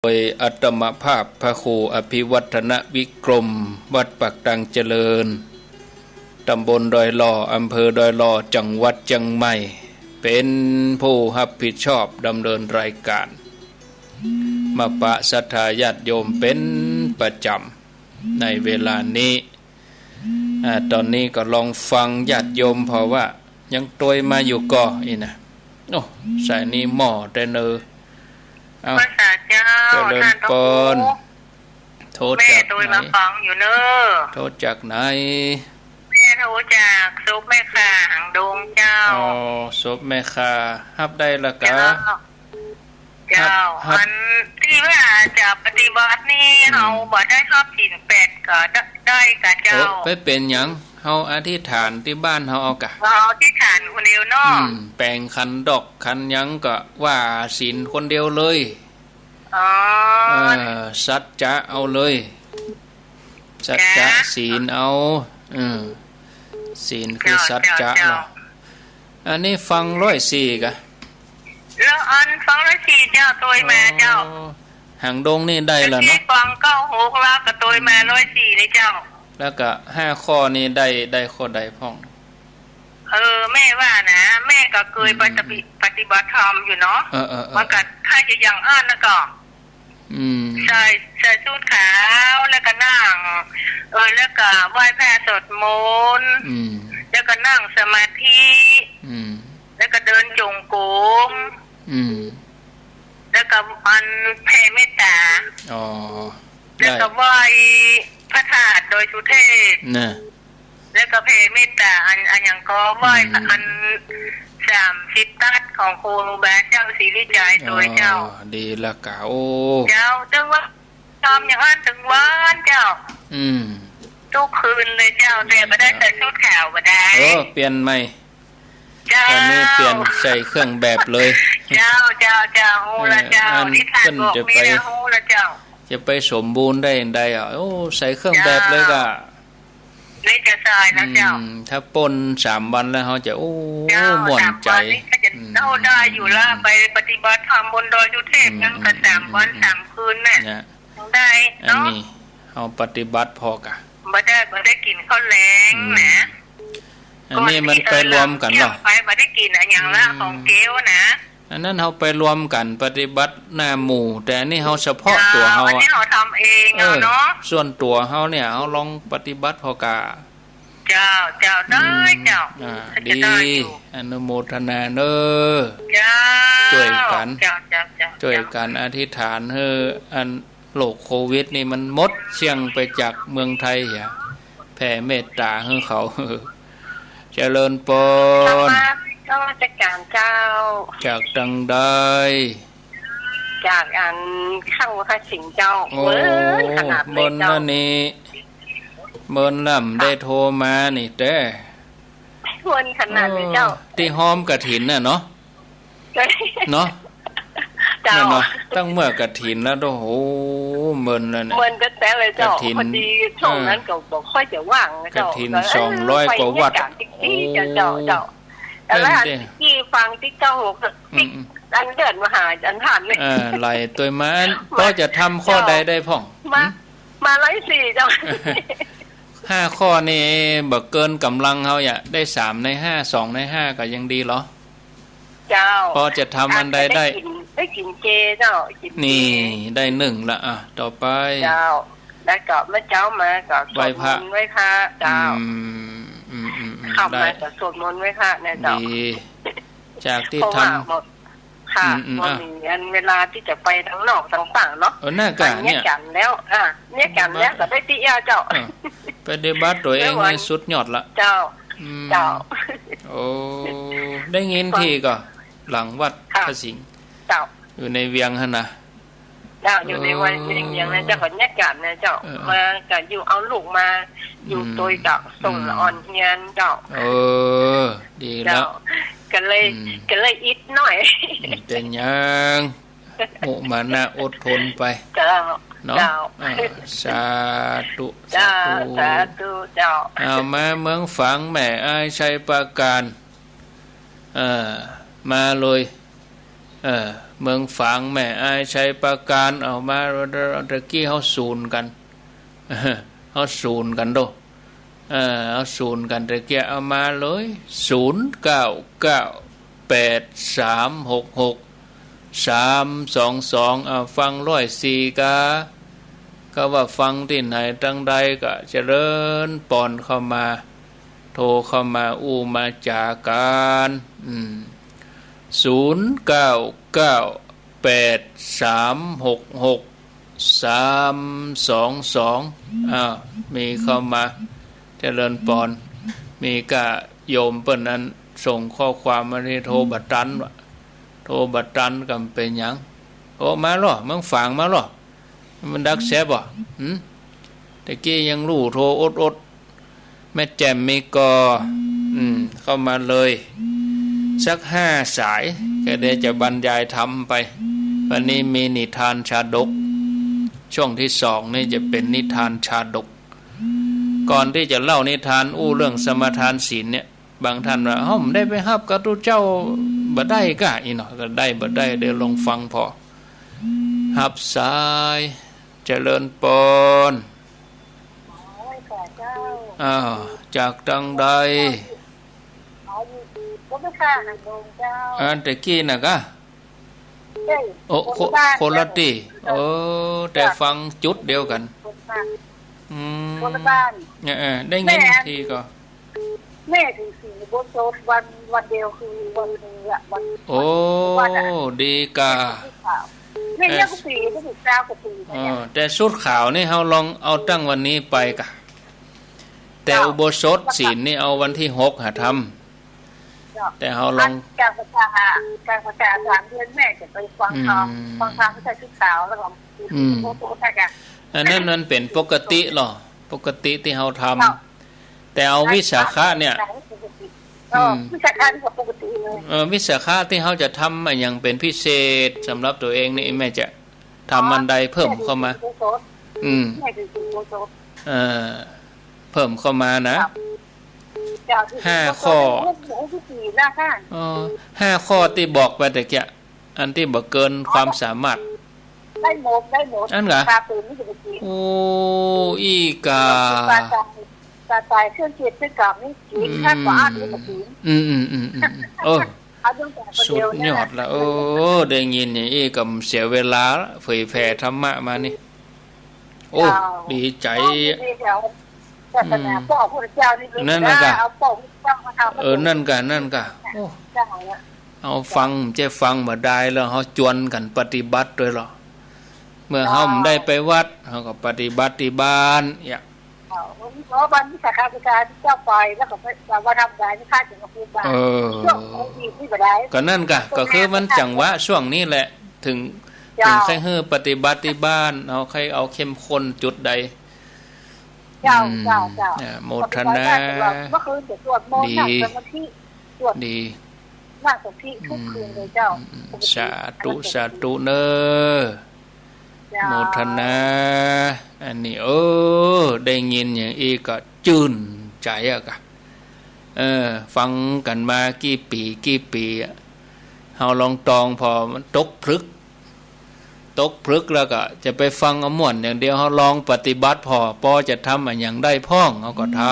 โดยอัตมภาพพระครูอภิวัฒนวิกรมวัดปักตังเจริญตำบลดอยหล่ออำเภอดอยหล่อจังหวัดเชียงใหม่เป็นผู้รับผิดชอบดำเนินรายการมาปะศรัทธาญาติโยมเป็นประจำในเวลานี้ตอนนี้ก็ลองฟังญาติโยมเพราะว่ายังตัวมาอยู่ก่ออีนะโอ้สายนี้หม้อแต่เนอเอาภาษาเจ้าท่านปนโทษจากไหนมาฟังอยู่เนอะโทษจากไหนแม่โทษจากซุปแม่ข่าหางดงเจ้าอ๋อซุปแม่ข่าฮับได้ละกะเจ้ามันที่ว่าจะปฏิบัตินี่เราบ่ได้ชอบศีล8ก็ได้กะเจ้าไปเป็นหยังเฮาอธิษฐานที่บ้านเฮาเอากะเราอธิษฐานคนเดียวเนาะแปลงขันดอกขันหยังก็ว่าศีลคนเดียวเลยสัจจะเอาเลยสัจจะศีลเอาศีลคือสัจจะหรออันนี้ฟัง104กะแล้วอันฟัง104เจ้าตัวมาเจ้าหางดงนี่ได้แล้วเนาะฟัง96แล้วก็ตัวมา104นี่เจ้าแล้วก็5ข้อนี้ได้ข้อใดพ้องแม่ว่านะแม่ก็เคยปฏิบัติธรรมอยู่เนาะมันก็ถ้าจะอย่างอ่านแล้วก็ใส่ชุดขาวแล้วก็นั่งแล้วก็ไหว้พระสวดมนต์แล้วก็นั่งสมาธิแล้วก็เดินจงกรมแล้วก็อันแผ่เมตตาแล้วก็ไหว้พระธาตุโดยสุเทพแล้วก็แผ่เมตตาอันอย่างก็ไหว้อัน30ตัดของครูบาเจ้าศรีวิจัยตัวเจ้าดีละกะโอ้เจ้าถึงว่าทำอย่างนั้นถึงวันเจ้าทุกคืนเลยเจ้าแต่ไม่ได้ใส่ชุดขาวมาได้เปลี่ยนใหม่ตอนนี้เปลี่ยนใส่เครื่องแบบเลยเจ้าฮู้ละเจ้าที่ท่านบอกนี่นะฮู้ละเจ้าจะไปสมบูรณ์ได้อย่างใดโอ้ใส่เครื่องแบบเลยก็นี่จะใส่แล้วเจ้าถ้าปน3 วันแล้วเขาจะโอ้ม่วนใจเราได้อยู่ละไปปฏิบัติธรรมบนดอยสุเทพนั่งกัน3 วัน 3 คืนน่ะได้เนาะอันนี้เอาปฏิบัติพอกะบ่ได้กินข้าวแลงนะอันนี้มันไปรวมกันหรอไปบ่ได้กินอันอย่างละของเกลนะอันนั้นเฮาไปรวมกันปฏิบัติหน้าหมู่แต่อันนี้เฮาเฉพาะตัวเฮาอันนี้เฮาทำเองเนาะส่วนตัวเฮาเนี่ยเฮาลองปฏิบัติพอกะเจ้าได้เจ้าดีอนุโมทนาเด้อช่วยกันอธิษฐานให้อันโรคโควิดนี่มันหมดเสี่ยงไปจากเมืองไทยแผ่เมตตาให้เขาเจริญปนก็ราชการเจ้าจากดังใดจากอันข้างวัดสิงห์เจ้าเบิ้นขนาดเบิ้นนั่นนี่เบิ้นล่ำได้โทรมานี่แต่เบิ้นขนาดเลยเจ้าที่หอมกฐินน่ะเนาะเนาะเจ้าตั้งเมื่อกฐินแล้วโอ้โหเบิ้นนั่นน่ะเบิ้นแต่เลยเจ้าพอดีช่วงนั้นก็บ่ค่อยจะว่างนะเจ้ากฐิน200กว่าวัตต์เจ้าแล้วที่ฟังที่เจ้าอันเดินมาหาอันผ่านเลยไหลตัวมันก็จะทำข้อใดได้พ่องมา104เจ้า5 ข้อนี่บ่เกินกำลังเฮาได้3 ใน 5 2 ใน 5ก็ยังดีเหรอเจ้าพอจะทำอันใดได้กินเจเจ้านี่ได้1ละต่อไปเจ้าแล้วก็เมื่อเจ้ามาก็สวดมนต์ไว้พระเจ้าเข้ามาจะสวดมนต์ไว้ค่ะเนี่ยเจ้าจากที่ทำค่ะวันนี้อันเวลาที่จะไปทั้งนอกต่างๆเนาะเนี่ยกันแล้วเนี่ยกันแล้วก็ได้ที่เจ้าปฏิบัติตัวเองให้สุดยอดละเจ้าโอ้ได้ยินทีก็หลังวัดพระสิงห์เจ้าอยู่ในเวียงหั่นน่ะเจ้าอยู่ในวันอย่างนั้นเจ้าขอนแยกกันนะเจ้ามาก็อยู่เอาลูกมาอยู่ตัวเจ้าส่งอ่อนเฮียนเจ้าดีแล้วก็เลยอิดหน่อยเป็นยังมุมานะอดทนไปเจ้าเนาะสาธุเจ้าเอามาเมืองฝังแม่อ้ายชัยประการมาเลย เมืองฝางแม่อายชัยประการเอามาตะกี้เฮาศูนย์กันเฮาศูนย์กันโดเอาศูนย์กันตะกี้เอามาเลย0998366322เอาฟัง104ก็ว่าฟังที่ไหนตั้งใดก็เจริญปอนเข้ามาโทรเข้ามาอู้มาจากกัน0998366322มีเข้ามาเจริญปอนมีกะโยมเปิ้นนั้นส่งข้อความมาที่โทรบัตรตันโทรบัตรตันกำเป็นหยังโอ้มาหรอมึงฝางมาหรอมันดักแซบบ่ตะกี้ยังรู้โทรอดแม่แจ่มมีกอเข้ามาเลยสัก5สายก็ได้จะบรรยายธรรมไปวันนี้มีนิทานชาดกช่วงที่2นี่จะเป็นนิทานชาดกก่อนที่จะเล่านิทานอู้เรื่องสมทานศีลเนี่ยบางท่านว่าห้อมได้ไปฮับกับตุเจ้าบ่ได้ก็อีหน่อยก็ได้บ่ได้เดี๋ยวลองฟังพอฮับสายเจริญปนจากตังใดอันตะกี้น่ะกะโอ้คนละติแต่ฟังจุดเดียวกันคนละบ้านได้ยินทีก็แม่ถึงสี่บนโต๊ะวันเดียวคือวันนึงวันโอ้ดีกะแม่เรียกกุฏิก็ถูกเจ้ากุฏิแต่ชุดขาวนี่เฮาลองเอาตั้งวันนี้ไปกะแต่อุโบสถศีลนี่เอาวันที่6หาทำแต่เฮาลองการประกาศ3 เดือนแม่จะไปฟังธรรมเขาใส่ชุดขาวแล้วก็โต๊ะใช่กันอันนั้นมันเป็นปกติหรอปกติที่เฮาทำแต่เอาวิสาขะเนี่ยวิสาขะนี่ก็ปกติเลยวิสาขะที่เฮาจะทำอย่างเป็นพิเศษสำหรับตัวเองนี่แม่จะทำมันใดเพิ่มเข้ามาเพิ่มเข้ามานะ5 ข้อ5 ข้อที่บอกไปแต่แกอันที่บ่เกินความสามารถได้หมดอันกะโอ้อีกาตายเครื่องเกียรติกรรมนี่กินค่ากว่านี่ก็กินสุดยอดละได้ยินอย่างนี้ก็เสียเวลาเผยแผ่ธรรมะมานี่โอ้ดีใจนั่นกะนั่นกะเอาฟังมาได้แล้วเฮาจวนกันปฏิบัติด้วยหรอเมื่อเฮาได้ไปวัดเฮาก็ปฏิบัติที่บ้านบ้านวิสาขาที่เจ้าไปแล้วก็ว่าทำได้ไม่ค่าถึงกับพูดบ้านก็นั่นกะก็คือมันจังหวะช่วงนี้แหละถึงใครปฏิบัติที่บ้านเอาใครเอาเข้มข้นจุดใดโมทนาเมื่อคืนจะสวดมนต์นั่งสมาธิสวดดีนั่งสมาธิทุกคืนเลยเจ้าสาธุเนอโมทนาอันนี้ได้ยินอย่างอีก็จื่นใจอะกะฟังกันมากี่ปีเฮาลองตองพอมันตกพลึกแล้วก็จะไปฟังเอาม่วนอย่างเดียวเฮาลองปฏิบัติพอจะทำอย่างได้พ้องเฮาก็ท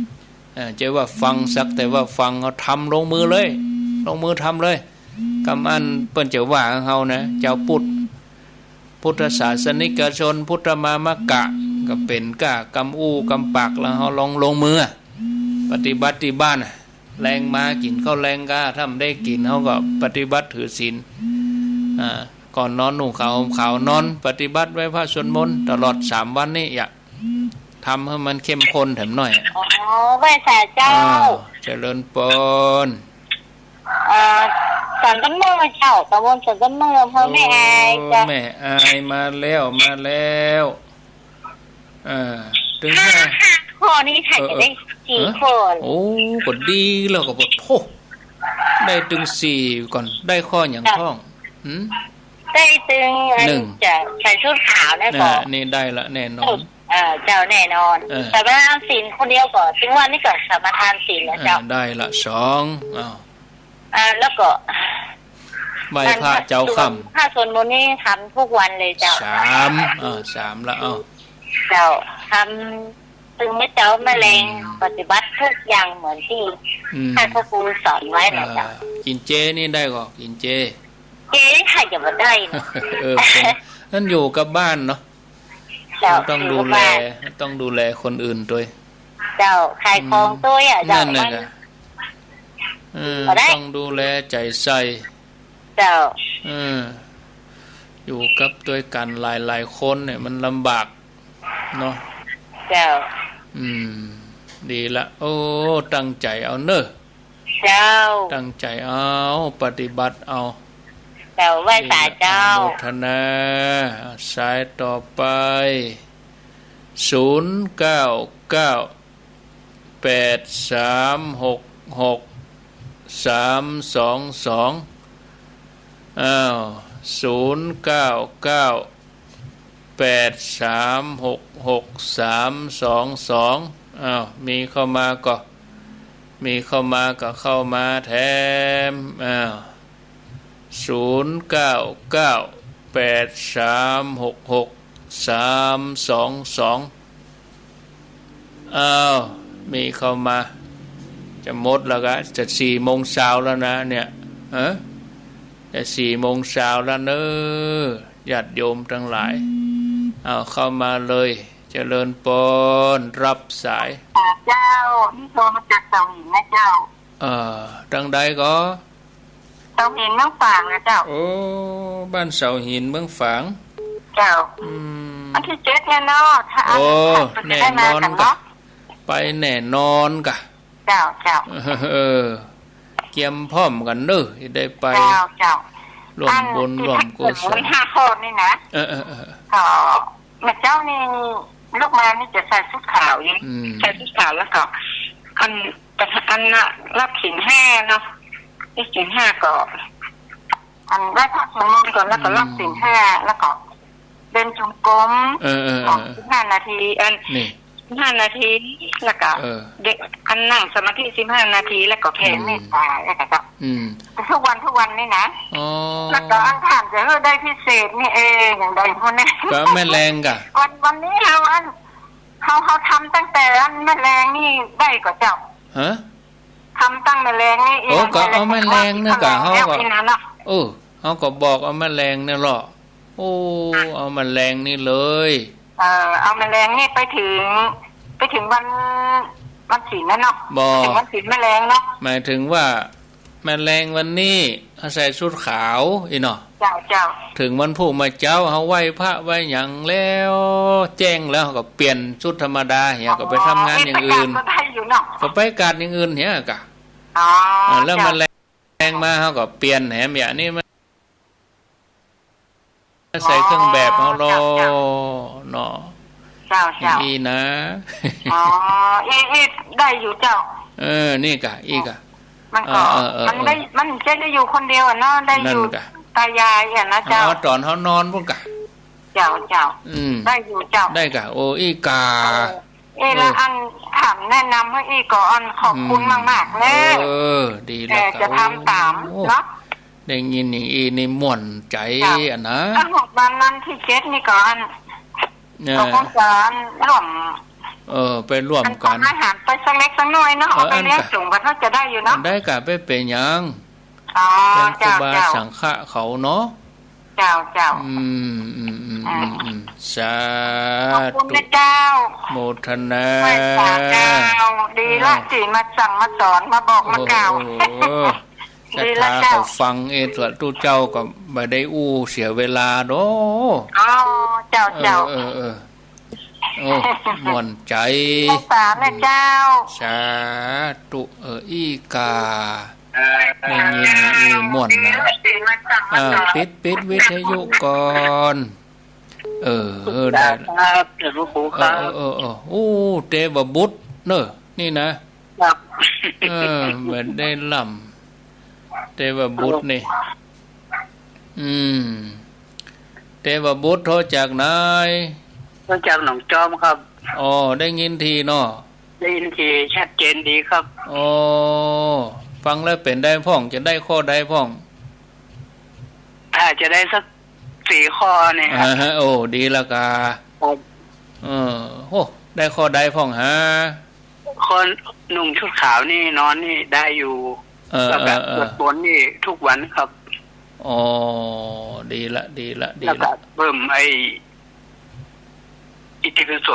ำจะว่าฟังสักแต่ว่าฟังเฮาทำลงมือทำเลยกำอันเปิ้นจะว่าเฮานะเจ้าพุทธศาสนิกชนพุทธมามกะก็เป็นก้ากำอู้กำปากแล้วเฮาลงมือปฏิบัติที่บ้านแรงมากินข้าวแรงกาทำได้กินเฮาก็ปฏิบัติถือศีลก่อนนอนนุ่งขาวนอนปฏิบัติไว้พระสวดมนต์ตลอด3 วันนี้อย่าทำให้มันเข้มข้นแถมหน่อยไหว้สาเจ้าเจริญปนสันต้นเมืองเจ้าตะวันสันต้นเมืองพ่อแม่อายจ้ะแม่อายมาแล้วถึง5 ข้อนี้ถ่ายจะได้4 คนโอ้ก็ดีแล้วก็บ่โธ่ได้ถึง4ก่อนได้ข้ออย่างท้องได้ถึงจะใส่ชุดขาวได้ก่อนนี่ได้ละแน่นอนเจ้าแน่นอนแต่ว่าศีลคนเดียวก่อนถึงวันนี้ก็สมาทานศีลแล้วเจ้าได้ละ2แล้วก็ ไหว้พระเจ้าค่ำถ้าสวดมนต์นี่ทำทุกวันเลยเจ้าสามแล้วเจ้าทำถึงแม่เจ้าแม่แรงปฏิบัติทุกอย่างเหมือนที่ท่านพระครูสอนไว้นะเจ้ากินเจนี่ได้ก็กินเจใครจะมาได้นะนั่นอยู่กับบ้านเนาะต้องดูแลคนอื่นด้วยเจ้าขายของตัวเจ้าต้องดูแลใจใส่เจ้าอยู่กับด้วยกันหลายคนเนี่ยมันลำบากเนาะเจ้าดีละโอ้ตั้งใจเอาเนอะเจ้าตั้งใจเอาปฏิบัติเอาเจ้าไหว้ศาลเจ้าโมทนาสายต่อไป0998366322อ้าว0998366322อ้าวมีเข้ามาก็เข้ามาแถมอ้าว0998366322อ้าวมีเข้ามาจะหมดแล้วก็จะ4 โมงเช้าแล้วนะเนี่ยจะ4 โมงเช้าแล้วเนอะญาติโยมทั้งหลายเอาเข้ามาเลยเจริญพรรับสายเจ้านี่โทรมาจากเสาหินนะเจ้าดังใดก็เสาหินเมืองฝางนะเจ้าโอ้บ้านเสาหินเมืองฝางเจ้าอันที่7เนี่ยเนาะถ้าโอ้แน่นอนกะไปแน่นอนกะเจ้าเกียมพร้อมกันเด้อได้ไปเจ้าร่วมบุญร่วมกุศล5 คนนี่นะก็แม่เจ้านี่ลูกมานี่จะใส่ชุดขาวอยู่ใส่ชุดขาวแล้วก็อันน่ะรับศีล5เนาะที่ศีล5ก็อันได้พระสงฆ์ก่อนแล้วก็รับศีล5แล้วก็เดินจงกรม15 นาที15 นาทีแล้วก็เด็กอันนั่งสมาธิ15 นาทีแล้วก็แผ่เมตตาแล้วก็ทุกวันนี่นะแล้วก็อันถามจะได้พิเศษนี่อย่างใดพวกนี้ก็แม่แรงกะวันนี้เขาทำตั้งแต่อันแม่แรงนี่ได้ก็เจ้าทำตั้งแม่แรงนี่ก็เอาแม่แรงเนี่ยกะเขาก็เขาก็บอกเอาแม่แรงเนี่ยหรอเอาแม่แรงนี่เลยเอาแมลงนี่ไปถึงวันศีลนั่นเนาะถึงวันศีลแมลงเนาะหมายถึงว่าแมลงวันนี้ใส่ชุดขาวอีเนาะเจ้าถึงวันผู้มาเจ้าเขาไหว้พระไหว้หยังแล้วแจ้งแล้วก็เปลี่ยนชุดธรรมดาเหี้ยก็ไปทำงานอย่างอื่นก็ไปการอย่างอื่นเหี้ยกะแล้วแมลงมาเขาก็เปลี่ยนแหมอย่างนี้ใส่เครื่องแบบเอาโลเนาะเจ้าอีนะอีได้อยู่เจ้านี่กะอีกะมันก็มันจะได้อยู่คนเดียวเนาะได้อยู่ตายายนะเจ้าตอนเขานอนพวกกะเจ้าได้อยู่เจ้าได้กะโออีกาแล้วอันถามแนะนำให้อีก่อนขอบคุณมากๆเลยดีแล้วจะทำตามเนาะได้ยินอย่างอีนี่ม่วนใจนะทั้ง6 วันนั้นที่7นี่ก่อนเราคงจะร่วมไปร่วมกันอาหารไปสักเล็กสักน้อยเนาะเอาไปเลี้ยงจุ่มกันเขาจะได้อยู่เนาะได้กะไปเป็นยังเป็นครูบาสังฆะเขาเนาะเจ้าสาธุโมทนาดีละสิมาสั่งมาสอนมาบอกมากล่าวศรัทธาเขาฟังส่วนตู้เจ้าก็ไม่ได้เสียเวลาโดเจ้าโอ้ม่วนใจสาธุเจ้าสาธุอีกาในยินม่วนนะปิดวิทยุก่อนได้เทวบุตรเนอะนี่นะเหมือนได้ลำเทวบุตรนี่เทวบุตรโทรจากไหนโทรจากหนองจอมครับได้ยินทีเนาะได้ยินทีชัดเจนดีครับฟังแล้วเป็นได้พ่องจะได้ข้อได้พ่อง จะได้สัก4 ข้อเนี่ยครับ โอ้ดีละกาโอ้ได้ข้อใดพ่องฮะคนหนุ่มชุดขาวนี่นอนนี่ได้อยู่แล้วก็สวดมนต์นี่ทุกวันครับอ๋อดีละแล้วก็เพิ่มอิติปิโส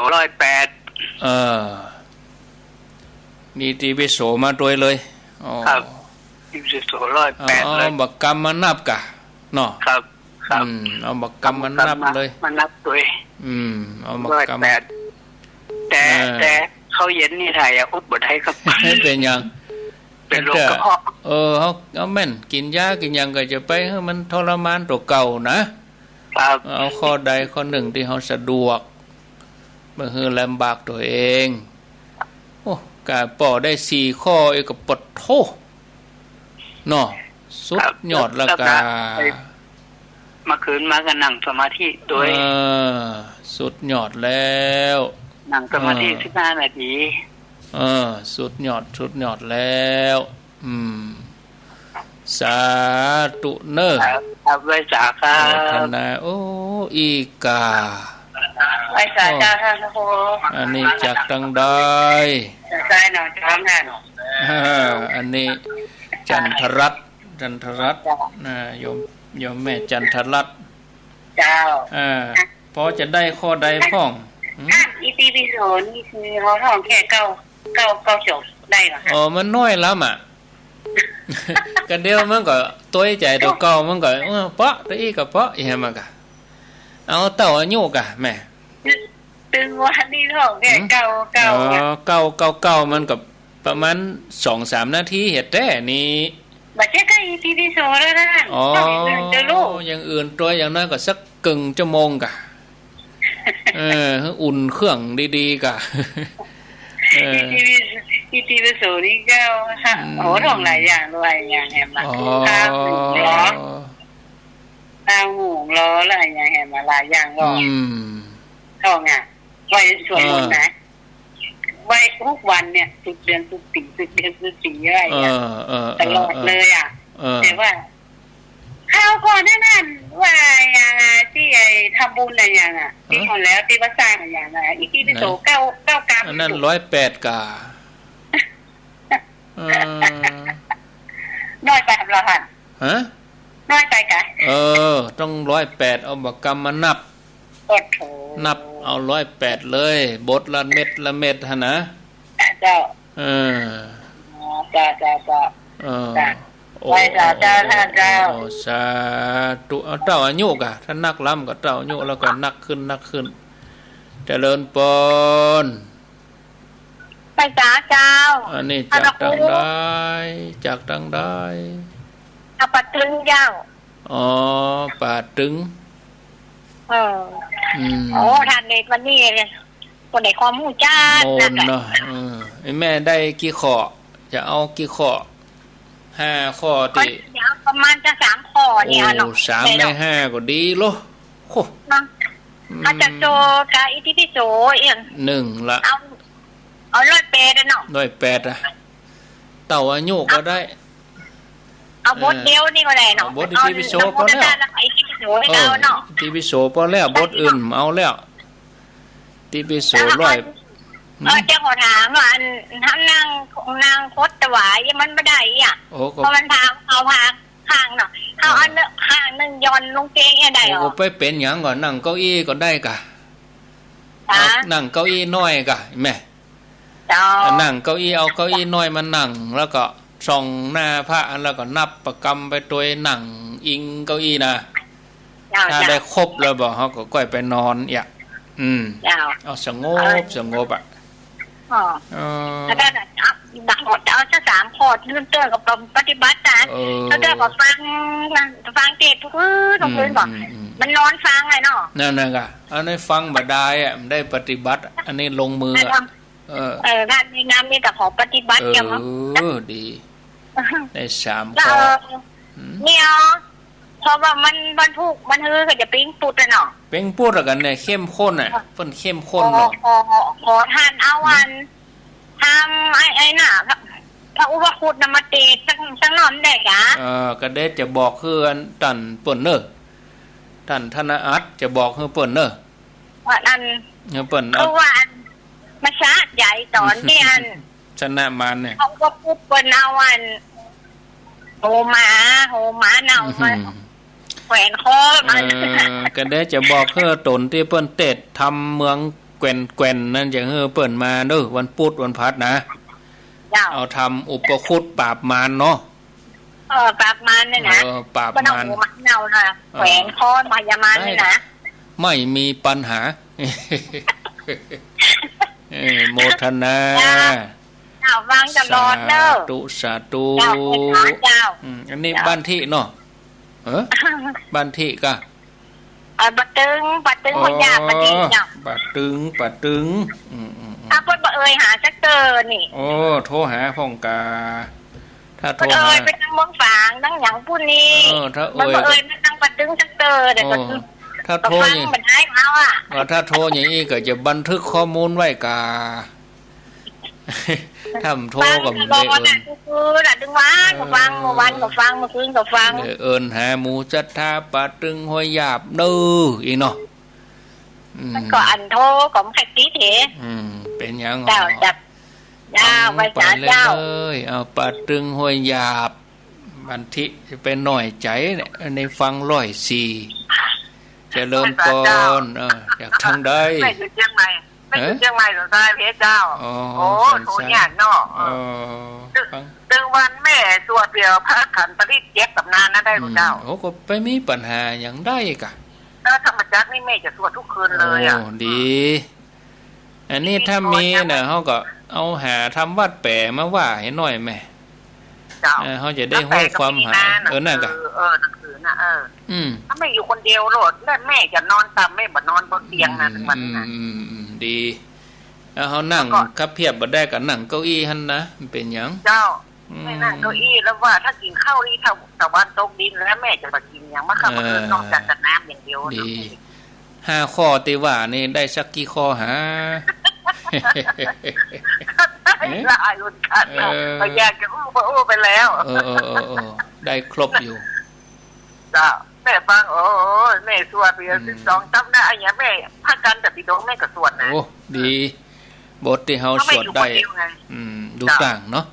108มีอิติปิโสมาด้วยเลยครับอิติปิโส108เลยบักกรรมมานับกะเนาะครับเอาบักกรรมมานับเลยมานับด้วยเอาบักกรรมแต่เขาเย็นนี่ไทยอุดบ่ได้ครับเป็นยังเป็นโรคกระเพาะเอาแม่นกินยากินยังก็จะไปให้มันทรมานตัวเก่านะครับเอาข้อใดข้อหนึ่งที่เขาสะดวกบ่ฮือลำบากตัวเองโอ้กะป่อได้4 ข้อเอกปดโทเนาะสุดยอดละกามาคืนมากันนั่งสมาธิด้วยสุดยอดแล้วนั่งสมาธิ15 นาทีสุดยอดแล้วสาธุเนอครับไว้สาครับธนาโอ้อีกาไว้สาจ้าท่านโหอันนี้จากตังได้ใช่หน่อยจำแน่อันนี้จันทรัตน์โยมแม่จันทรัตน์เจ้าพอจะได้ข้อใดพ่องอีติปิโสนี่คือเขาท่องแค่9จบได้เหรอคะมันน้อยแล้วอ่ะกันเดียวมันก็ตัวใจตัวเก่ามันก็เปาะตัวอีก็เปาะอีหยังมันก็เอาเต่าอายุกะแม่ตึงวันนี้ท่องแค่9มันก็ประมาณ 2-3 นาทีเฮ็ดแต่นี้บัดเจ๊ก็อีติปิโสแล้วนะอย่างอื่นตัวอย่างน้อยก็สักกึ่งชั่วโมงกะอุ่นเครื่องดีๆกะอีติปิโสนี่ก็ท่องหลายอย่างด้วยอย่างแหมมาข้าวหูล้ออะไรอย่างแหมมาหลายอย่างก็ท่องไว้สวดมนต์นะไว้ทุกวันเนี่ยทุกเดือนทุกปีอะไรตลอดเลยแต่ว่าข้าวก่อนนั่นว่าอย่างที่ทำบุญอะไรอย่างที่หมดแล้วที่วัดสร้างอย่างอีกที่พิโส9 กรัมนั่น108 กาน้อยไปครับเราหันน้อยไปกะต้อง108เอาบักกรรมมานับเอา108เลยบทละเม็ดหั่นนะเจ้าจ้าไว้สาเจ้าท่านเจ้าสาธุเจ้าอายุกะท่านนักล้ำกับเจ้าอายุแล้วก็นักขึ้นเจริญปนไปสาเจ้าอันนี้จากตังได้ปัดตึงย่างป่าตึงท่านเด็กวันนี้เลยคนไหนความหูจ้าเนาะแม่ได้กี่ข้อจะเอากี่ข้อ5 ข้อที่ประมาณจะ3 ข้อเนี่ยเนาะ3 ใน 5ก็ดีโลโหอาจจะโจกะอิติปิโสอีก1ละเอา108เนาะ108เต่าอายุก็ได้เอาบทเดียวนี่ก็ได้เนาะบทอิติปิโสพอแล้วอิติปิโสแล้วเนาะอิติปิโสพอแล้วบทอื่นเอาแล้วอิติปิโสเจ้าขอถามว่าทำนางคดถวายมันไม่ได้เพราะมันทางเอาพางข้างเนาะเอาอันข้างนึงย้อนลงเกงได้หรอไปเป็นอย่างก่อนนั่งเก้าอี้ก็ได้กะนั่งเก้าอี้น้อยกะแม่นั่งเก้าอี้เอาเก้าอี้น้อยมานั่งแล้วก็ส่องหน้าพระแล้วก็นับประกำไปตัวนั่งอิงเก้าอี้นะถ้าได้ครบแล้วบอกเขาก็ก้อยไปนอนเอาสงบแล้วก็ดักหมดเอาแค่3 ข้อเรื่องเตือนกับปฏิบัตินะแล้วก็บอกฟังเทศทุกคืนบอกมันนอนฟังไงเนาะนั่นกะอันนี้ฟังบ่ได้มันได้ปฏิบัติอันนี้ลงมือด้านนี้งานมีแต่ขอปฏิบัติอย่างมั้งดีได้3 ข้อเนี่ยเพราะว่ามันบรรทุกมันก็จะปิ้งปุดเนาะปิ้งปุดกันเนี่ยเข้มข้นเพิ่นเข้มข้นเนาะขอทานเอาวันทำไอ้น่ะพระอุปคุตนมาเตสังนอนได้กะก็ได้จะบอกคืออันตันเปิ้นเนอะ ท่านธนอัตจะบอกให้เปิ้นเนอะว่าอันเปิ้นคือว่าอันมาชาใหญ่ตอนที่อันชนะมันเนี่ยเขาก็พูดเปิ้นเอาอันโหมาเน่ามาแขวนคอมันก็ได้จะบอกเฮ้อตนที่เปิ้นเตดทำเมืองแก่นนั่นจะเฮ้อเปิ้นมาเด้อวันพุธวันพฤหัสนะเอาทำอุปคุตปราบมารเนาะปราบมารเนี่ยนะปราบมารเน่าน่ะแขวนคอมายามารเนี่ยนะไม่มีปัญหาโมทนาวางตลอดเนอะสาธุอันนี้บ้านที่เนาะบ้านที่ก็บัดตึงคนยากบัดนี้เนาะบัดตึงถ้าเพิ่นบ่เอ่ยหาจักเตอนี่โอ้โทรหาพ่องกาถ้าโทรหาไปทางเมืองฝางทั้งหยังผู้นี้ถ้าบ่เอ่ยมาทางบัดตึงจักเตอเด้อถ้าโทรอย่างมันได้เฮาอ่ะถ้าโทรอย่างนี้ก็จะบันทึกข้อมูลไว้กาทำโทรกับเด็กคือดึงว่าก็ฟังเมื่อวันก็ฟังเมื่อคืนก็ฟังเอิญหาหมูจัดท่าปะตึงห้อยหยาบดื้ออีเนาะมันก็อันโทรก็ไม่คิดเหรเป็นยังเจ้าจับเจ้าไปจ้าเจ้าเอาปะตึงห้อยหยาบบันทิจะเป็นหน่อยใจเนี่ยในฟัง104จะเริ่มก่อนอยากทางใดไม่อยู่เชียงใหม่สงสารเพชรเจ้าโอ้โหยากเนาะตึงวันแม่ตัวเดียวพระขันปริเจ็บตำนานนั้นได้หรือเจ้าโอ้ก็ไปมีปัญหาอย่างได้กะแล้วธรรมจักรนี่แม่จะสวดทุกคืนเลยอ่ะดีอันนี้ถ้ามีเนี่ยเขาก็เอาหาทำวัดแปะมาว่าให้หน่อยแม่เขาจะได้ห้ความหานั่นกะหนังสือนะถ้าไม่อยู่คนเดียวโหลดแล้วแม่จะนอนต่ำแม่บ่นอนบนเตียงนะวันนั้นดีแล้วเขานั่งคับเพียบบ่ได้กับนั่งเก้าอี้หันนะมันเป็นยังเจ้าไม่นั่งเก้าอี้แล้วว่าถ้ากินข้าวนี่ตะวันตกดินแล้วแม่จะมากินยังมาข้าวนอกจากจะน้ำอย่างเดียวดี5 ข้อตีว่านี่ได้สักกี่ข้อหาละอายรุนกันไปแยกกันอู้ไปแล้วได้ครบอยู่จ้าแม่ฟังโอ้แม่สวดเพียง12จำได้อย่างเงี้ยแม่พากันแต่พี่ดงแม่ก็สวดนะโอ้ดีบทที่เฮาสวดได้ดูต่างเนาะ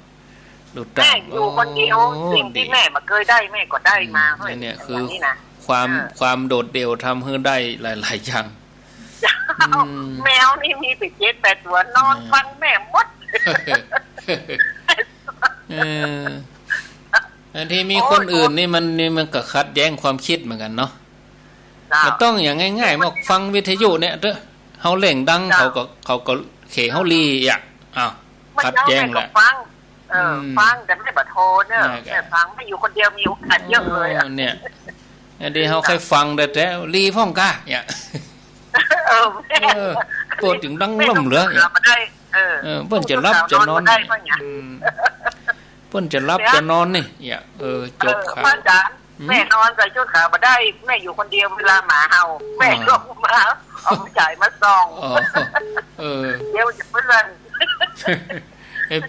ดูต่างแม่อยู่คนเดียวสิ่งที่แม่มาเคยได้แม่ก็ได้มาเนี่ยคือความโดดเดี่ยวทำให้ได้หลายๆอย่างแมวนี่มีไป7-8 ตัวนอนฟังแม่หมดอันที่มีคนอื่นนี่มันก็ขัดแย้งความคิดเหมือนกันเนาะมันต้องอย่างง่ายๆมาฟังวิทยุเนี่ยเด้อเฮาเล่งดังเขาก็เขเฮาลีอ่ะอ้าวขัดแย้งแหละฟังแต่ไม่บัดโทเนอะฟังไม่อยู่คนเดียวมีโอกาสเยอะเลยเนี่ยอันนี้เฮาเคยฟังแต่ลีพ่องกะเนี่ยปวดถึงดังล่มเหลือเพิ่นจะรับจะนอนเพิ่นจะรับจะนอนนี่จบข่าวแม่นอนใส่ชุดขาวมาได้แม่อยู่คนเดียวเวลาหมาเห่าแม่ก็มาเอาจ่ายมาส่องเดี๋ยวจะเพื่อน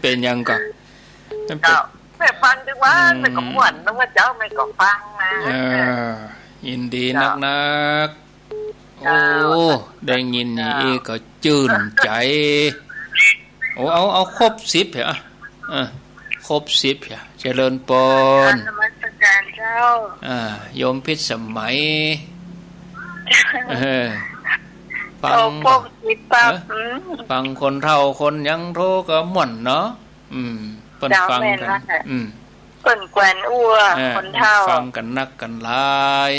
เป็นยังก่อนแม่ฟังดีว่าแม่ก็ม่วนนึกว่าเจ้าแม่ก็ฟังนะยินดีนักโอ้ได้ยินนี่ก็ชื่นใจโอ้เอาครบ10เหรอครบ10เหรอเจริญปนโยมพิษสมัยฟังคนเฒ่าคนยังโทก็ม่วนเนาะเปิ้นฟังกันเปิ้นแกวนอัวคนเฒ่าฟังกันนักกันหลาย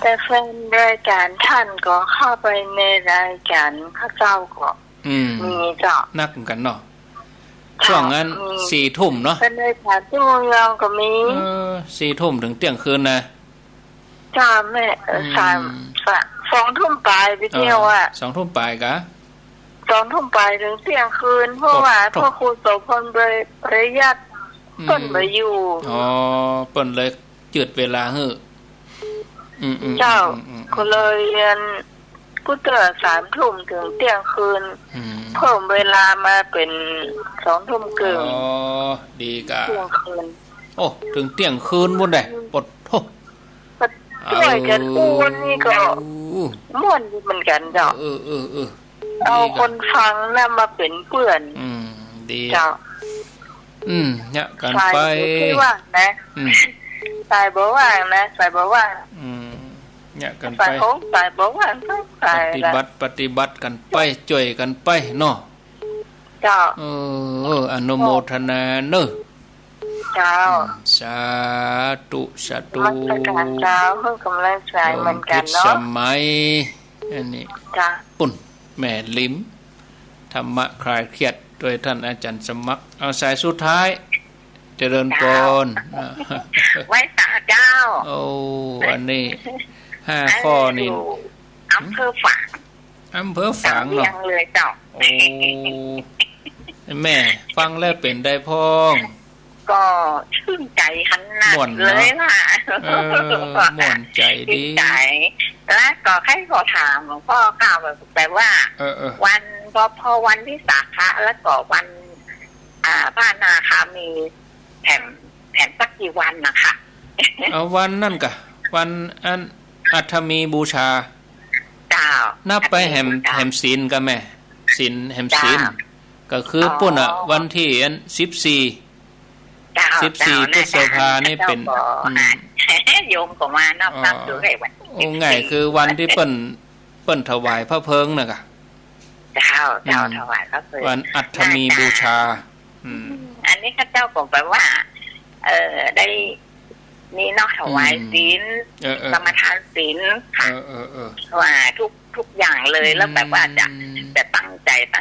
แต่แฟนรายการท่านก็เข้าไปในรายการข้าเจ้าก็มีเจ้านักกันเนาะช่วงนั้น4 ทุ่มเนาะเป็นรายการที่เมืองก็มี4 ทุ่มถึงเที่ยงคืนนะจ้าแม่2 ทุ่มปลายไปเที่ยว2 ทุ่มปลายกะ2 ทุ่มปลายถึงเที่ยงคืนเพราะว่าพ่อครูโสพลประหยัดเปิ้นบ่อยู่เปิ้นเลยจืดเวลาฮึเจ้าก็เลยเรียนกูเตอร์3 ทุ่มถึงเที่ยงคืนเพิ่มเวลามาเป็น2 ทุ่มครึ่งดีกะเที่ยงคืนโอ้ถึงเที่ยงคืนบ่ได้ปดโธ ช่วยกันอู้นี่ก็ม่วนดีเหมือนกันเจ้าเอาคนฟังน่ะมาเป็นเพื่อนดีเจ้าเนี่ยกันไปที่ว่างนะสายบ่ว่างนะสายบ่ว่างเนี่ยกันไปสายของสายบ่ว่างปฏิบัติกันไปช่วยกันไปเนาะเจ้าอนุโมทนาเนอะเจ้าสาธุสาธุมัสการเจ้าเพิ่งกำลังใจเหมือนกันเนาะสมัยอันนี้จ้าปุ่นแม่ลิ้มธรรมะคลายเครียดโดยท่านอาจารย์สมัครเอาสายสุดท้ายเจริญพรไว้ตาเจ้าโอ้อันนี้5ข้อนี่อำเภอฝางเนาะเลยเจ้าโอ้แม่ฟังแล้วเป็นได้พ้องก็ชื่นใจขนาดเลยล่ะม่วนใจดีแล้วก็ใครก็ถามหลวงพ่อกล่าวแบบว่าวันพอวันวิสาขะแล้วก็วันพระนาคามีแผ่นสักกี่วันนะคะเอาวันนั่นกะวันอันอัฐมีบูชานับไปแหมศีลกะแม่ศีลแหมศีลก็คือปุ่นวันที่อัน14พฤษภานี่เป็นโยมก็มานับดูให้วันโอ้ง่ายคือวันที่เปิ้นถวายพระเพลิงน่ะกะเจ้าถวายพระเพลิงวันอัฐมีบูชาอันนี้ข้าเจ้าก็แปลว่าได้นี่เนาะถวายศีลสมทานศีลค่ะว่าทุกอย่างเลยแล้วแบบว่าจะตั้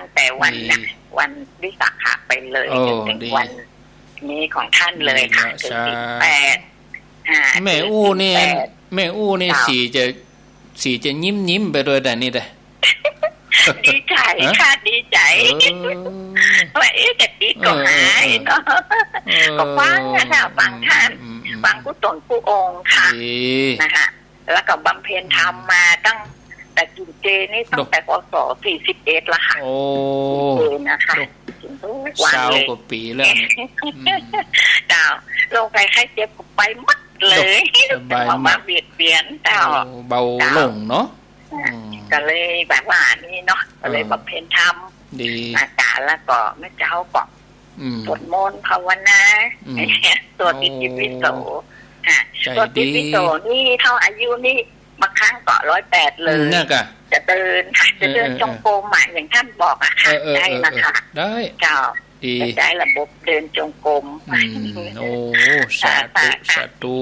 งแต่วันน่ะวันวิสาขะไปเลยจนถึงวันนี้ของท่านเลยค่ะคือ18แม่อู้นี่สีจะยิ้มไปโดยแต่นี่ได้ดีใจค่ะดีใจว่าจะดีก็หายเนาะก็ฟังนะคะฟังท่านฟังผู้ตนผู้องค์ค่ะนะคะแล้วก็บำเพ็ญธรรมมาตั้งแต่กินเจนี่ตั้งแต่พศ41ละค่ะโอ้นะคะ20 กว่าปีแล้วดาวลงไปใครเจ็บก็ไปมัดเลยมาเบียนดาวเบาลงเนาะก็เลยแบบว่านี่เนาะก็เลยบำเพ็ญธรรมดีอาจารย์แล้วก็แม่เจ้าก็สวดมนต์ภาวนาตัวติดวิโสตัวติดวิโสนี่เท่าอายุนี่บางครั้งก็108เลยจะเดินจงกรมอย่างท่านบอกอะค่ะได้นะคะได้เจ้าใช้ระบบเดินจงกรมโอ้สาธุ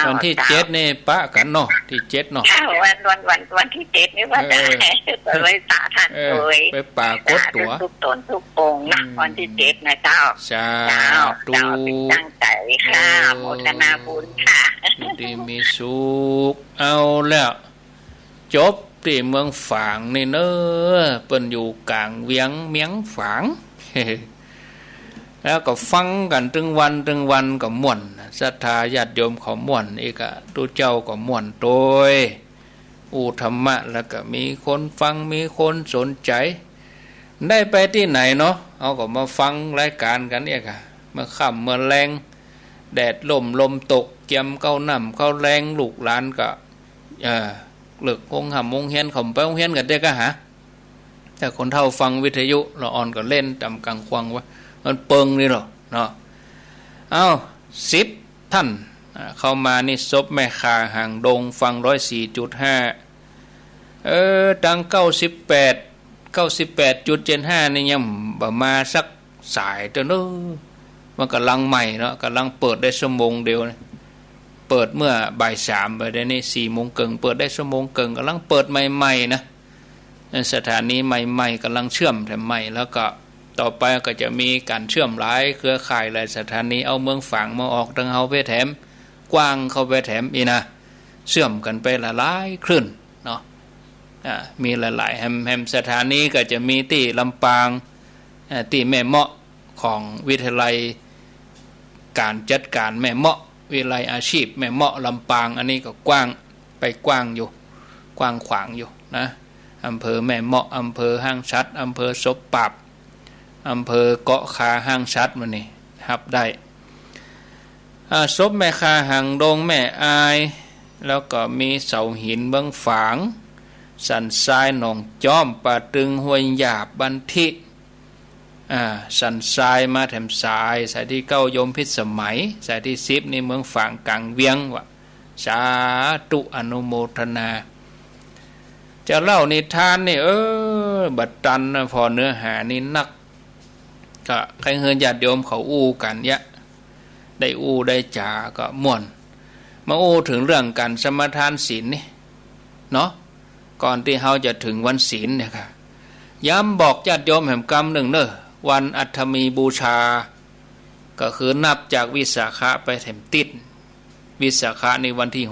วันที่7นี่ปะกันเนาะที่7เนาะวันที่7นี่ว่าจะเลยสาธารเลยไปป่ากดตัวทุกตนทุกองค์นะวันที่7นะเจ้าสาธุตั้งใจค่ะโมทนาบุญค่ะดีมีสุขเอาแล้วจบที่เมืองฝางนี่เนอะเปิ้นอยู่กลางเวียงเมียงฝางแล้วก็ฟังกันถึงวันก็ม่วนศรัทธาญาติโยมเขาม่วนอีกอะตูเจ้าก็ม่วนโดยธรรมะแล้วก็มีคนฟังมีคนสนใจได้ไปที่ไหนเนาะเอาก็มาฟังรายการกันเอกอะเมื่อค่ำเมื่อแรงแดดลมตกเกียมเข้าน้ำเข้าแรงลูกหลานก็เลิกงหำงเฮียนเขาไปงเฮียนกันได้ก็หาแต่คนเฒ่าฟังวิทยุละอ่อนก็เล่นจำกังควงว่ามันเปิงนี่หรอเนาะเอา10 ท่านเข้ามานี่ซบแม่ขาห่างดงฟัง 104.5 ดัง98.75 นี่ยังบ่มาสักสายเด้อเนาะมันกำลังใหม่เนาะกำลังเปิดได้ชั่วโมงเดียวนะเปิดเมื่อบ่าย 3ไปได้นี่ 4 โมงครึ่งเปิดได้ชั่วโมงครึ่งกำลังเปิดใหม่ๆนะสถานีใหม่ๆกำลังเชื่อมแถมใหม่แล้วก็ต่อไปก็จะมีการเชื่อมหลายเครือข่ายหลายสถานีเอาเมืองฝางมาออกทางเฮาไปแถมกว้างเข้าไปแถมอีนะเชื่อมกันไปหลายคลื่นเนาะมีหลายๆแฮมสถานีก็จะมีที่ลำปางที่แม่เมาะของวิทยาลัยการจัดการแม่เมาะวิทยาลัยอาชีพแม่เมาะลำปางอันนี้ก็กว้างไปกว้างอยู่กว้างขวางอยู่นะอำเภอแม่เมาะอำเภอห้างชัดอำเภอศพปราบอำเภอเกาะคาห้างชัดมันนี่รับได้ศพแม่คาหางดงแม่อาย แล้วก็มีเสาหินเบื้องฝางสันทรายหนองจอมป่าตึงห้วยหยาบบันทิสันทรายมาแถมสายสายที่เก้ายมพิษสมัยสายที่10นี่เมืองฝางกลางเวียงวะสาธุอนุโมทนาจะเล่านิทานนี่บัดตันนะพอเนื้อหานี่นักก็ใครเฮือนญาติโยมเขาอู้กันยะได้อู้ได้จ่าก็ม่วนมาอู้ถึงเรื่องการสมาทานศีลนี่เนาะก่อนที่เฮาจะถึงวันศีลเนี่ยค่ะย้ำบอกญาติโยมแห่งกรรมหนึ่งเนอะวันอัฐมีบูชาก็คือนับจากวิสาขะไปแถมติดวิสาขะในวันที่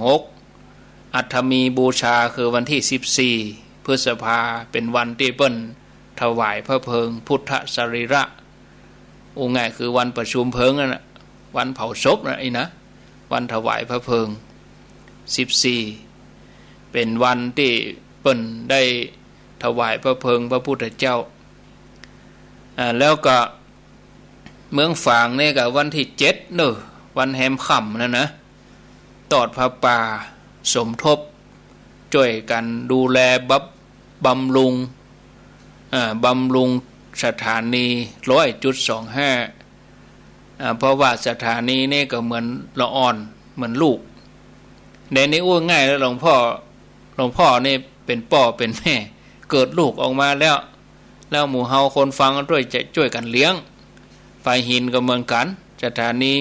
6อัฐมีบูชาคือวันที่14พฤษภาเป็นวันที่เปิ้นถวายพระเพลิงพุทธสรีระองค์ง่ายคือวันประชุมเพลิงนั่นนะวันเผาศพนะนะวันถวายพระเพลิง14เป็นวันที่เปิ้นได้ถวายพระเพลิงพระพุทธเจ้าแล้วก็เมืองฝางนี่ก็วันที่7เนอะวันแฮมค่ำนะตอดพระป่าสมทบช่วยกันดูแลบำรุงสถานี 100.25 เพราะว่าสถานีนี่ก็เหมือนละอ่อนเหมือนลูกในนี้อ้วนง่ายแล้วหลวงพ่อนี่เป็นพ่อเป็นแม่เกิดลูกออกมาแล้วหมู่เฮาคนฟังด้วยจะช่วยกันเลี้ยงไฟหินก็เหมือนกันสถานี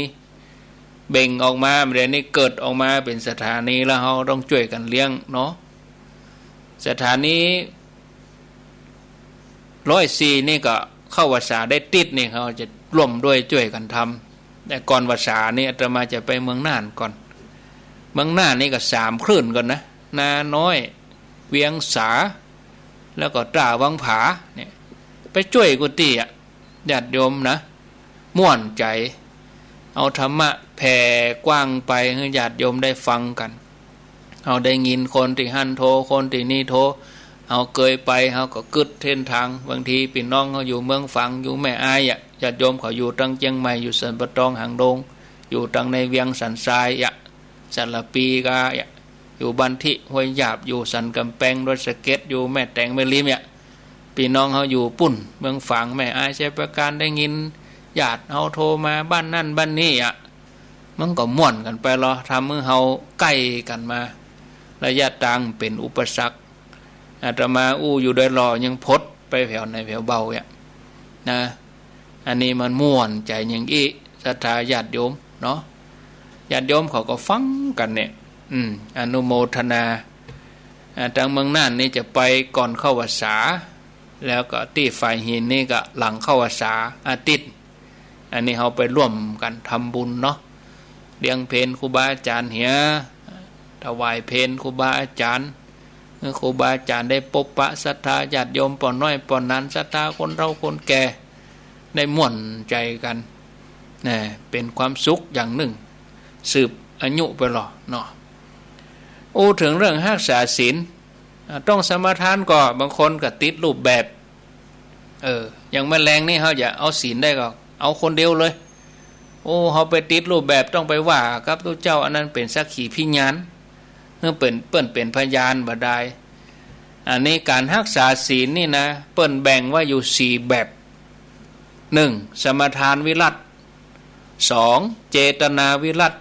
เบ่งออกมาเดี๋ยวนี้เกิดออกมาเป็นสถานีแล้วเฮาต้องช่วยกันเลี้ยงเนาะสถานี104นี่ก็เข้าวัดสาได้ติดนี่เขาจะร่วมด้วยช่วยกันทำแต่ก่อนวัดสานี่อาตมาจะไปเมืองน่านก่อนเมืองน่านนี่ก็3คลื่นก่อนนะนาน้อยเวียงสาแล้วก็ตราวังผาเนี่ยไปช่วยกุฏิญาติโยมนะม่วนใจเอาธรรมะแผ่กว้างไปให้ญาติโยมได้ฟังกันเอาได้ยินคนที่หันโทคนที่นี่โทเอาเกยไปเขาก็กึดเส้นทางบางทีพี่น้องเขาอยู่เมืองฝางอยู่แม่อายญาติโยมเขาอยู่ตั้งเชียงใหม่อยู่สันปะตองหางดงอยู่ตั้งในเวียงสันทรายสันละปีกาอยู่บันทิห้วยหยาบอยู่สันกำแพงรถสเก็ตอยู่แม่แตงแม่ริมพี่น้องเขาอยู่ปุ่นเมืองฝางแม่อายใช้ประการได้ยินญาติเขาโทรมาบ้านนั่นบ้านนี้มันก็ม่วนกันไปรอทำมือเขาใกล้กันมาระยะทางเป็นอุปสรรคอาตมาอยู่โดยรอยังพดไปแผ่วในแผ่วเบานะอันนี้มันม่วนใจอย่างอีศรัทธาญาติโยมเนาะญาติโยมเขาก็ฟังกันเนี่ยอนุโมทนาทางเมืองน่านนี่จะไปก่อนเข้าวัดสาแล้วก็ที่ฝ่ายหินนี่ก็หลังเข้าวัดสาอาทิตย์อันนี้เขาไปร่วมกันทำบุญเนาะเลี้ยงเพลครูบาอาจารย์เหียถวายเพลครูบาอาจารย์ครูบาอาจารย์ได้ปบปะศรัทธาญาติโยมปอนน้อยปอนนั้นศรัทธาคนเราคนแก่ได้ม่วนใจกันนี่เป็นความสุขอย่างหนึ่งสืบอายุไปหรอเนาะถึงเรื่องรักษาศีลต้องสมาทานก็บางคนก็ติดรูปแบบอย่างแมลงนี่เขาจะเอาศีลได้ก็เอาคนเดียวเลยเขาไปติดรูปแบบต้องไปว่ากับตัวเจ้าอันนั้นเป็นสักขีพิญญาณเมื่อเป็นพยานบ่ได้อันนี้การรักษาศีลนี่นะเปิ้นแบ่งว่าอยู่4แบบ1สมทานวิรัต2เจตนาวิรัต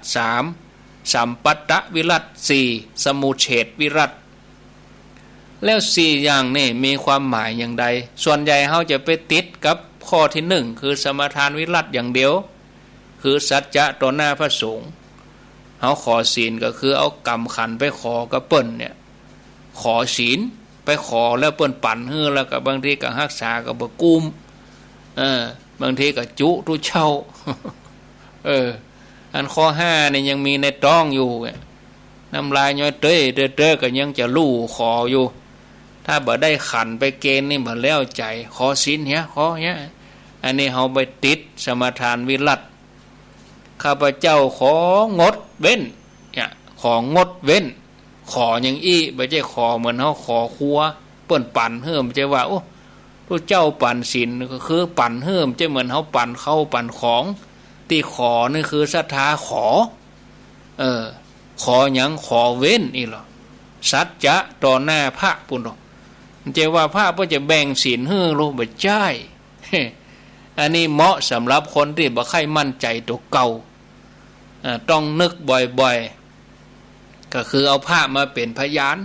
3สัมปัตตวิรัต4สมุเฉทวิรัตแล้ว4อย่างนี่มีความหมายอย่างใดส่วนใหญ่เขาจะไปติดกับข้อที่1คือสมทานวิรัตอย่างเดียวคือสัจจะต่อหน้าพระสงฆ์เขาขอศีลก็คือเอากรรมขันไปขอกับเปิ้นเนี่ยขอศีลไปขอแล้วเปิ้นปั่นฮื้อแล้วก็บางทีก็รักษาก็บ่กุมบางทีก็จุทุเช่าอันข้อ5นี่ยังมีในต้องอยู่น้ำลายย้อยเต้ก็ยังจะลู่ขออยู่ถ้าบ่ได้ขันไปเกณฑ์นี่บ่แล้วใจขอศีลเนี้ยขอเนี้ยอันนี้เขาไปติดสมทานวิรัตข้าพเจ้าของดเว้นของดเว้นขออย่างไม่ใช่ขอเหมือนเขาขอครัวเปิ้นปั่นเฮิ่มจะว่าทุกเจ้าปั่นศีลก็คือปั่นเฮิ่มจะเหมือนเขาปั่นเข้าปั่นของที่ขอนี่คือศรัทธาขอ ขอหยังขอเว้นอีหรอสัจจะต่อหน้าพระปุ่นหรอเจว่าพระก็จะแบ่งศีลให้รู้บ่ใช่อันนี้เหมาะสำหรับคนที่บ่ค่อยมั่นใจตัวเก่าต้องนึกบ่อยๆก็คือเอาพระมาเป็นพยาน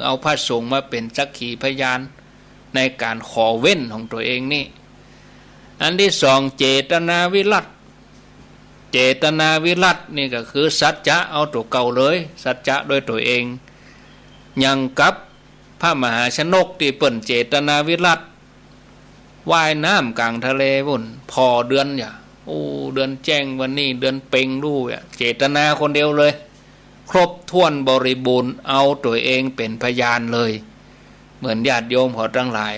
เอาพระสงฆ์มาเป็นสักขีพยานในการขอเว้นของตัวเองนี่อันที่สองเจตนาวิรัตเจตนาวิรัตนี่ก็คือสัจจะเอาตัวเก่าเลยสัจจะโดยตัวเองยังกับพระมหาชนกที่เปิ่นเจตนาวิรัตว่ายน้ำกลางทะเลบุ่นพอเดือนอย่าโอ้เดือนแจ้งวันนี้เดือนเป่งดูอ่ะเจตนาคนเดียวเลยครบถ้วนบริบูรณ์เอาตัวเองเป็นพยานเลยเหมือนญาติโยมเขาทั้งหลาย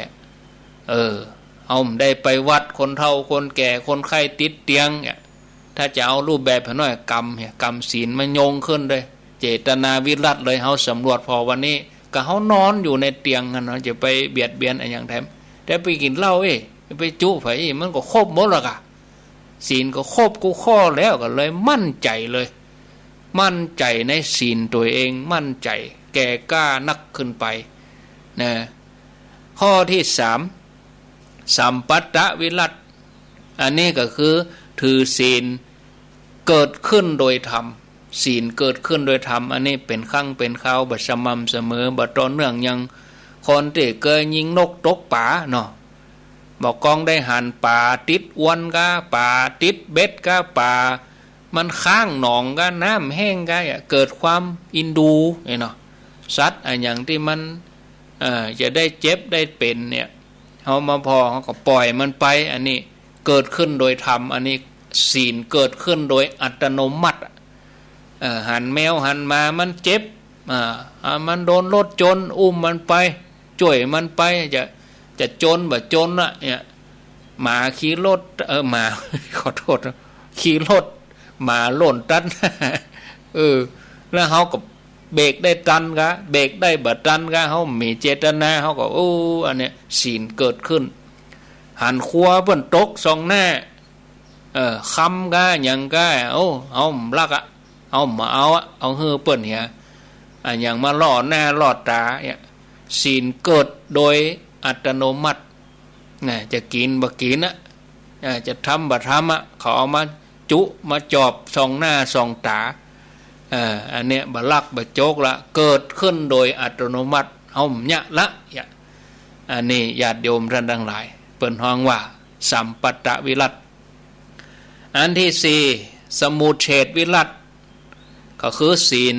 เอาได้ไปวัดคนเฒ่าคนแก่คนไข้ติดเตียงเนี่ยถ้าจะเอารูปแบบหน่อยกรรมศีลมันโยงขึ้นเลยเจตนาวิรัตเลยเฮาสำรวจพอวันนี้ก็เฮานอนอยู่ในเตียงกันเนาะจะไปเบียดเบียนอะไรอย่างแถมแต่ไปกินเหล้าไปจุไผมันก็ครบหมดแล้วกะศีลก็ครบกูข้อแล้วก็เลยมั่นใจเลยมั่นใจในศีลตัวเองมั่นใจแก่กล้านักขึ้นไปนะข้อที่สามสัมปัตตวิรัตอันนี้ก็คือถือศีลเกิดขึ้นโดยธรรมศีลเกิดขึ้นโดยธรรมอันนี้เป็นครั้งเป็นคราวบัดสม่ำเสมอบัดต่อเนื่องยังคนที่เคยยิงนกตกป่าเนาะบอกกองได้หันป่าติดอวนกะป่าติดเบ็ดกะป่ามันค้างหนองกะน้ำแห้งกะเกิดความอินดูเนาะสัตว์อย่างที่มันจะได้เจ็บได้เป็นเนี่ยเขามาพอเขาก็ปล่อยมันไปอันนี้เกิดขึ้นโดยธรรมอันนี้ศีลเกิดขึ้นโดยอัตโนมัติหันแมวหันมามันเจ็บมันโดนรถชนอุ้มมันไปช่วยมันไปจะจนบ่จนอะเนี่ยหมาขี่รถหมาขอโทษขี่รถหมาหล่นตันแล้วเขาก็เบรกได้ตันกะเบรกได้บ่ตันกะเขามีเจตนาเขาก็อันเนี้ยศีลเกิดขึ้นหันครัวเพิ่นตกสองหน้าคำกะหยังกะเอาลักอะเอามาเอาเฮือเปิ้นเนี่ยอย่างมาล่อหน้าล่อตาเนี่ยศีลเกิดโดยอัตโนมัติจะกินบ่กินจะทำบ่ทำเขาเอามาจุมาจอบส่องหน้าส่องตาอันเนี้ยบ่ลักบ่โจกละเกิดขึ้นโดยอัตโนมัติเฮาเนี่ยละอันนี้ญาติโยมท่านทั้งหลายเปิ้นฮ้องว่าสัมปัตตวิรัตอันที่สี่สมุเฉทวิรัตก็คือศีล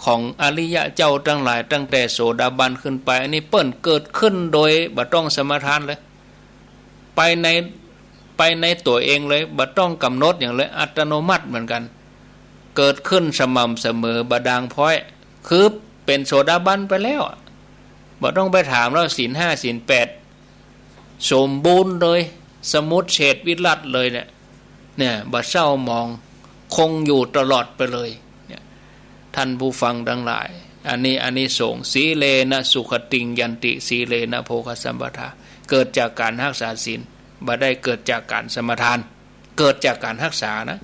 ของอริยะเจ้าทั้งหลายตั้งแต่โสดาบันขึ้นไปอันนี้เปิ้นเกิดขึ้นโดยบ่ต้องสมทานเลยไปในตัวเองเลยบ่ต้องกำหนดอย่างเลยอัตโนมัติเหมือนกันเกิดขึ้นสม่ำเสมอบดางพ้อยคือเป็นโสดาบันไปแล้วบ่ต้องไปถามแล้วศีล5ศีล8สมบูรณ์เลยสมุทเฉทวิรัตเลยเนี่ยบ่เศร้ามองคงอยู่ตลอดไปเลยท่านผู้ฟังทั้งหลายอันนี้สงสีเลนะสุขติงยันติสีเลนะโภคสัมปทาเกิดจากการรักษาศีลบ่ได้เกิดจากการสมทานเกิดจากการรักษานะ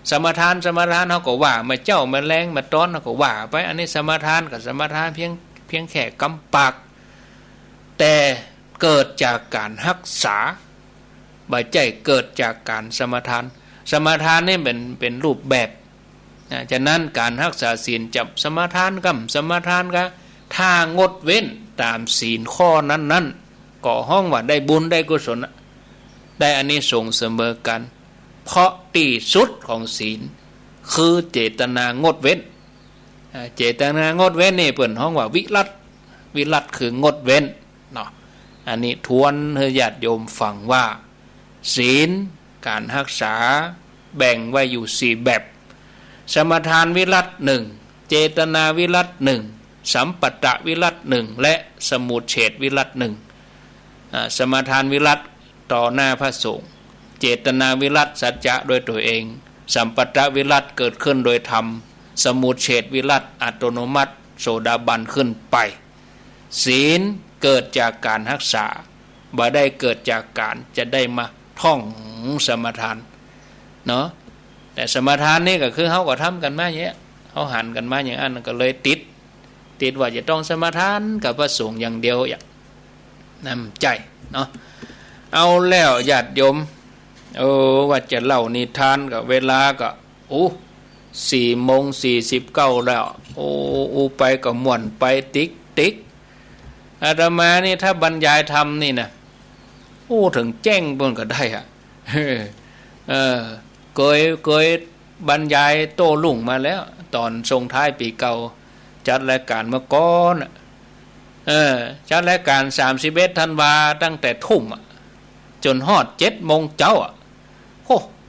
สมทานเขาก็ว่ามาเจ้ามาแรงมาต้อนเขาก็ว่าไปอันนี้สมทานกับสมทานเพียงแค่กำปากแต่เกิดจากการรักษาบ่ใจเกิดจากการสมทานนี่เป็นรูปแบบฉะนั้นการรักษาศีลจับสมทานก็ถ้างดเว้นตามศีลข้อนั้นก็ห้องว่าได้บุญได้กุศลได้อานิสงส์เสมอกันเพราะที่สุดของศีลคือเจตนางดเว้นเจตนางดเว้นนี่เปิ่นห้องว่าวิรัตคืองดเว้นเนาะอันนี้ทวนให้ญาติโยมฟังว่าศีลการรักษาแบ่งไว้อยู่4แบบสมทานวิรัต1เจตนาวิรัต1สัมปัตตวิรัต1และสมุเฉทวิรัต1สมทานวิรัตต่อหน้าพระสงฆ์เจตนาวิรัตสัจจะโดยตัวเองสัมปัตตวิรัตเกิดขึ้นโดยธรรมสมุเฉทวิรัตอัตโนมัติโสดาบันขึ้นไปศีลเกิดจากการรักษาบ่ได้เกิดจากการจะได้มาท่องสมทานเนาะแต่สมทานนี่ก็คือเขาก็ทำกันมาเยอะ เขาหันกันมาอย่างนั้นก็เลยติดว่าจะต้องสมาทานกับพระสงฆ์อย่างเดียวอย่างนำใจเนาะเอาแล้วญาติโยมว่าจะเล่านิทานกับเวลาก็4:49แล้วไปก็ม่วนไปติ๊กอาตมานี่ถ้าบรรยายธรรมนี่นะถึงแจ้งบนก็ได้อ่ะเคยบรรยายโต้รุ่งมาแล้วตอนส่งท้ายปีเก่าจัดรายการเมื่อก่อนจัดรายการ31 ธันวาตั้งแต่ทุ่มจนฮอด7 โมงเจ้า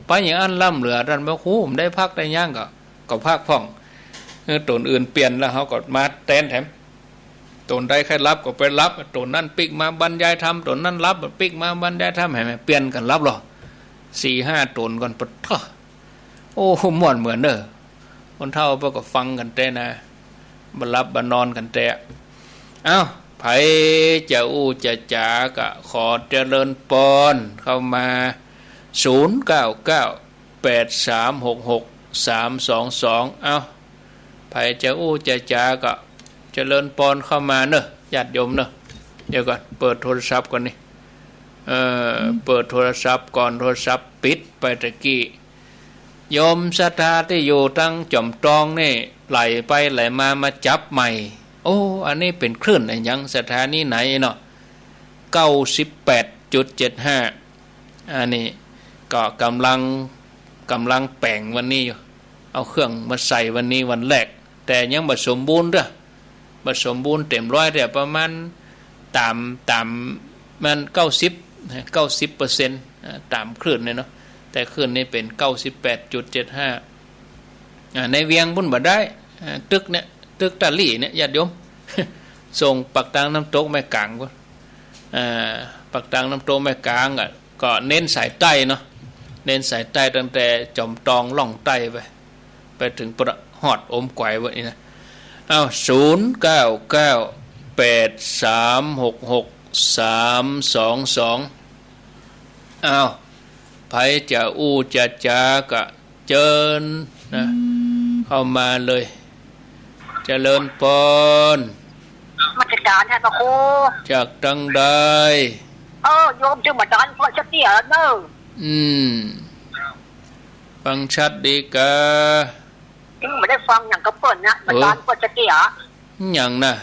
ไปอย่างอันล่ำเหลือรันบ่ฮู้ผมได้พักได้ย่างก็พักพ่องตนอื่นเปลี่ยนแล้วเขาก็มาแทนแถมตนได้ใครรับก็ไปรับตนนั้นปิกมาบรรยายธรรมตนนั้นรับปิกมาบรรยายธรรมให้เปลี่ยนกันรับหรอ4-5 ตนก่อนปะท่อม่วนเหมือนคนเฒ่าเพิ่นก็ฟังกันแต่นะบ่รับบนอนกันแต่ไผจะจะจากะขอเจริญปอนเข้ามา0998366322ไผจะจะจากะเจริญปอนเข้ามาเนอะญาติโยมเนอะเดี๋ยวก่อนเปิดโทรศัพท์ก่อนนี่เปิดโทรศัพท์ก่อนโทรศัพท์ปิดไปตะกี้โยมศรัทธาที่อยู่ตั้งจอมตองนี่ไหลไปไหลมาจับใหม่อันนี้เป็นคลื่นอย่างสถานีไหนเนาะ 98.75 อันนี้ก็กำลังแปลงวันนี้อยู่เอาเครื่องมาใส่วันนี้วันแรกแต่ยังบ่สมบูรณ์เด้อบ่สมบูรณ์เต็มร้อยแต่ประมาณตามมัน90% ตามคลื่นเนี่ยเนาะแต่คลื่นนี้เป็น 98.75 ในเวียงบุญบ่ได้ตึกเนี่ยตึกตะลี่เนี่ยญาติโยมส่งปักตังน้ำตกแม่กลางก็ปักตังน้ำตกแม่กลางก็เน้นสายใต้เนาะเน้นสายใต้ตั้งแต่จอมตองล่องใต้ไปถึงประหอดอมไกววะนี่นะ0998366322ไผจะจะจากะเจิญนะเข้ามาเลยเจริญปอนมาจัดการให้พระครูจากตังใดโยมจึงมาดานเพราะชัดเตี้ยเนอะฟังชัดดีกะไม่ได้ฟังอย่างกระเปิ้ลนะมาดานเพราะชัดเตี้ยอย่างน่ะ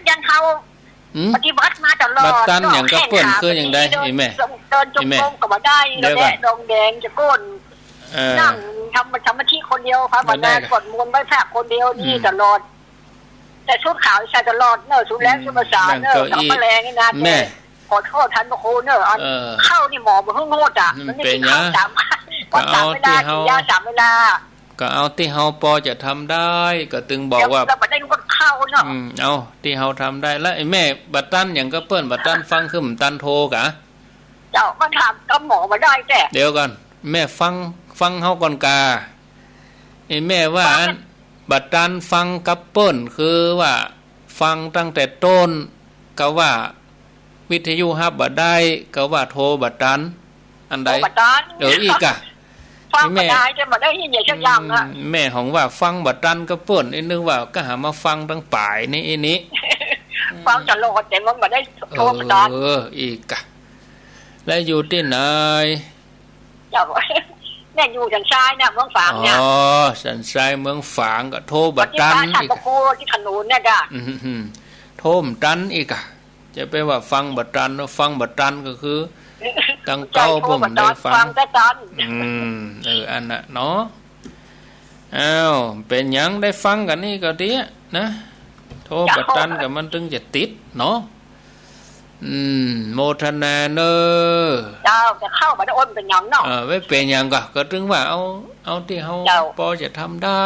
ยังเขาปฏิบัติมาตลอดบัดตันอย่างกระเปิ้ลคืออย่างใดไอ้แม่เดินจงกรมก็บ่ได้แล้วแดดดงแดงจะก้นนั่งทำที่คนเดียวพระบรรดากดมวลไว้แพร่คนเดียวนี่ตลอดแต่ชุดขาวใส่ตลอดเนอะชุดแรงชุดภาษาเนอะสองแรงนี่นะแม่ขอโทษท่านพระครูเนอะเข้านี่หมอมาเพิ่งโง่จ้ะมันไม่ใช่ข้าว3 เวลากินยา3 เวลาก็เอาที่เฮาพอจะทำได้ก็ตึงบอกว่าแต่บัดได้ก็เข้าเนาะเอาที่เฮาทำได้แล้วไอ้แม่บัดตันอย่างก็เปิ้นบัดตันฟังคือมตันโทกะเจ้ามาถามกับหมอมาได้แต่เดี๋ยวก่อนแม่ฟังเฮาก่อนกาไอ้แม่ว่าบัดตันฟังกับเปิ้นคือว่าฟังตั้งแต่ต้นก็ว่าวิทยุฮับบ่ได้ก็ว่าโทรบัดตันอันใดอีกอะฟังบ่ได้จะบ่ได้ยินอย่างอย่างอ่ะแม่ของว่าฟังบัดตันกับเปิ้นไอ้นึกว่าก็หามาฟังตั้งปลายนี่ไอ้นี้ฟังตลอดแต่มันบ่ได้โทรบัดตันอีกอะแล้วอยู่ที่ไหนเจ้าเนี่ยอยู่สันทรายเนี่ยเมืองฝางเนี่ยสันทรายเมืองฝางก็โทรบัดตันอีกที่ถนนเนี่ยจ้ะโทรมตันอีกอะจะไปว่าฟังบัดตันฟังบัดตันก็คือตั้งเก้าผมได้ฟังอันน่ะเนาะเป็นหยังได้ฟังกันนี่ก็ดีนะโทรบัดตันกับมันถึงจะติดเนาะโมทนาเนอเจ้าจะเข้ามาได้อ้นเป็นหยังเนาะไม่เป็นหยังก็ถึงว่าเอาที่เฮาพอจะทำได้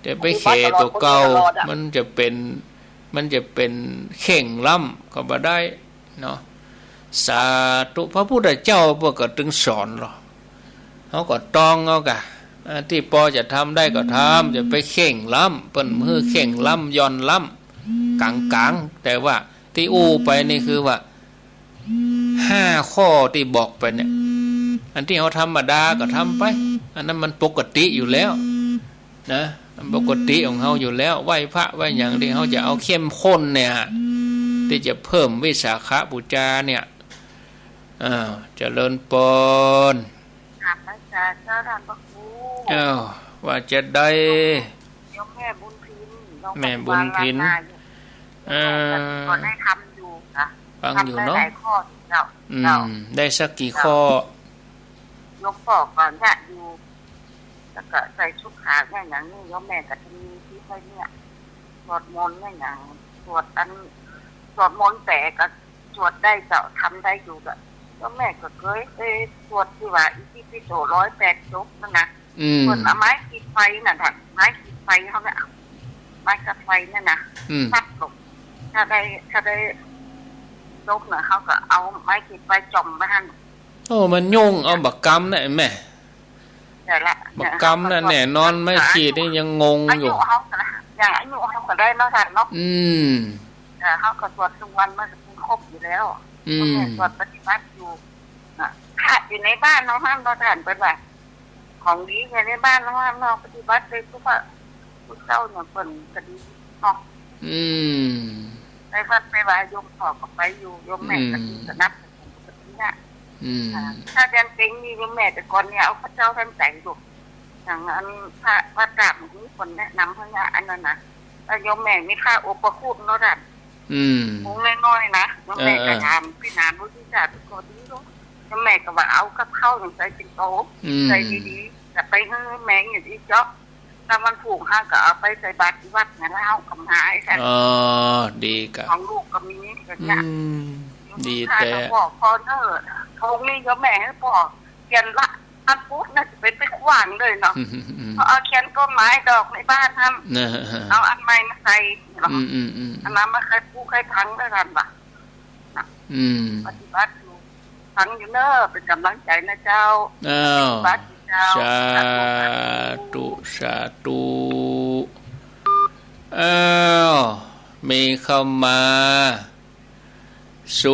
แต่ไปเขตัวเก่ามันจะเป็นเข่งล่ำก็บ่ได้เนาะสาธุพระพุทธเจ้าพวกก็ถึงสอนหรอเขาก็ต้องเอากะที่พอจะทำได้ก็ทำจะไปเข่งล้ำเปิ้นมือเข่งล้ำย่อนล้ำกลางแต่ว่าที่ไปนี่คือว่า5 ข้อที่บอกไปเนี่ยอันที่เขาธรรมดาก็ทำไป อันนั้นมันปกติอยู่แล้วนะปกติของเขาอยู่แล้วไหว้พระไหว้อย่างที่เขาจะเอาเข้มข้นเนี่ยที่จะเพิ่มวิสาขบูชาเนี่ยเจริญปนครับอาจารย์เจ้าท่านพระครูว่าจะได้แม่บุญพินแม่บุญพินก็ได้ทำอยู่ค่ะฟังอยู่เนาะได้สักกี่ข้อยกปอกก่อนเนี่ยอยู่แล้วก็ใส่ชุดขาวเนี่ยอย่างนี้ยกแม่ก็จะมีที่ไว้เนี่ยสวดมนต์เนี่ยอย่างสวดมนต์แต่ก็สวดได้เจ้าทำได้อยู่ก็แล้วแม่ก็เคยสวดที่ว่าอีที่พิโส108 จบนั่นนะส่วนไม้ขีดไฟน่ะท่านไม้ขีดไฟเขาเนี่ยไม้กับไฟนั่นนะพัดลงถ้าได้จบน่ะเขาก็เอาไม้ขีดไฟจ่อมไปหั่นโอ้มันยุ่งเอาบักกำเนี่ยแม่แต่ละบักกำนั่นแน่นอนไม่ขีดนี่ยังงงอยู่อย่างอายุเขาก็ได้เนาะท่านเนาะแต่เขาก็สวดทุกวันมันจะครบอยู่แล้วสวดปฏิบัติอยู่ถ้าอยู่ในบ้านน้องห้ามเราท่านเป็นแบบของดีในบ้านน้องห้ามเราปฏิบัติเลยทุกว่าทุกเจ้าเนี่ยเปิ่นก็ดีเนาะไปวัดไปวายมขอก็ไปอยู่ยมแม่ก็ดีก็นับปฏิบัติถ้าเรียนเก่งนี่ยมแม่แต่ก่อนเนี่ยเอาพระเจ้าท่านแต่งดูอย่างนั้นพระวัดกราบมีคนแนะนำพระญาอันนั้นนะแล้วยมแม่มีค่าอุปคุตเนาะท่านมุ้งน้อยๆนะยมแม่ก็ทำพี่นานรู้ที่จะทุกคนดีรู้ยมแม่ก็ว่าเอากับข้าวอย่างใส่จิงโตใส่ดีๆแต่ไปให้แม่อย่างที่จ๊อกถ้ามันผูกห้างก็เอาไปใส่บาตรที่วัดงั้นแล้วกำหายกันดีกับของลูกก็มีกันเนี่ยดีแต่บอกพอเนอร์ทงนี่ก็แม่ให้บอกเขียนละอันปุ๊บน่าจะเป็นไปขวางเลยเนาะเอาเขียนต้นไม้ดอกในบ้านทำเอาอันใหม่มาใส่เนาะอันนั้นมาใครปูใครพังได้กันปะปฏิบัติอยู่พังอยู่เนอเป็นกำลังใจนะเจ้าปฏิบัติสาธุสาธุมีเข้ามา0998366322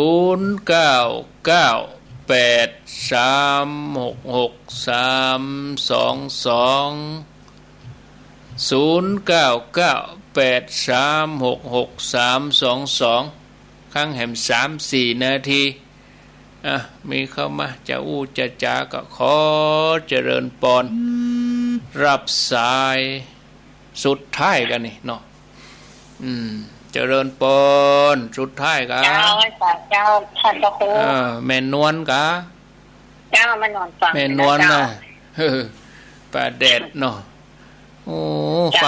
ข้างแหม3-4 นาทีมีเข้ามาจะอู้จะจาก็ขอเจริญปอนรับสายสุดท้ายกันนี่เนาะเจริญปอนสุดท้ายกันเจ้าท่านพระครูแม่นวลกะเจ้ามานอนฟังแม่นวลนะป่าแดดเนาะโอ้ฟัง